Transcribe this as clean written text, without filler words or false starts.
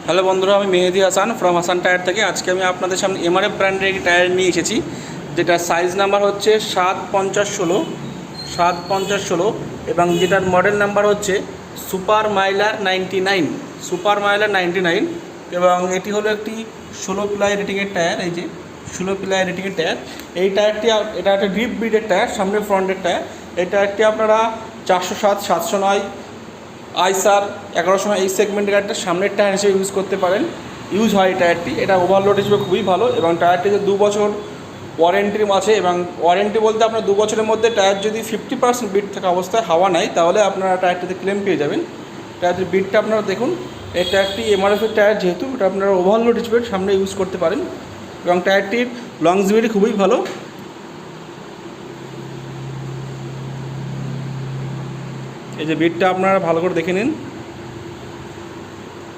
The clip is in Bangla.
হ্যালো বন্ধুরা, আমি মেহেদি হাসান ফ্রম হাসান টায়ার থেকে। আজকে আমি আপনাদের সামনে এমআরএফ ব্র্যান্ডের একটি টায়ার নিয়ে এসেছি, যেটা সাইজ নাম্বার হচ্ছে 75016 এবং যেটার মডেল নাম্বার হচ্ছে সুপার মাইলার 99 এবং এটি হলো একটি 16 প্লাই রেটিংয়ের টায়ার। এই যে 16 প্লাই রেটিংয়ের টায়ার। এই টায়ারটি এটা একটা গ্রিপ ব্রিডের টায়ার, সামনে ফ্রন্টের টায়ার। এই টায়ারটি আপনারা 407, 709, আইসার 1100 এই সেগমেন্টের একটা সামনের টায়ার হিসেবে ইউজ হয় এই টায়ারটি। এটা ওভারলোড হিসেবে খুবই ভালো এবং টায়ারটিতে 2 বছর ওয়ারেন্টি আছে। এবং ওয়ারেন্টি বলতে আপনার 2 বছরের মধ্যে টায়ার যদি 50% বিট থাকা অবস্থায় হাওয়া নেয়, তাহলে আপনারা টায়ারটিতে ক্লেম পেয়ে যাবেন। টায়ারটির বিটটা আপনারা দেখুন। এই টায়ারটি এমআরএফের টায়ার, যেহেতু এটা আপনারা ওভারলোড হিসেবে সামনে ইউজ করতে পারেন এবং টায়ারটির লংজিভিটি খুবই ভালো। এই যে বিটটা আপনারা ভালো করে দেখে নিন।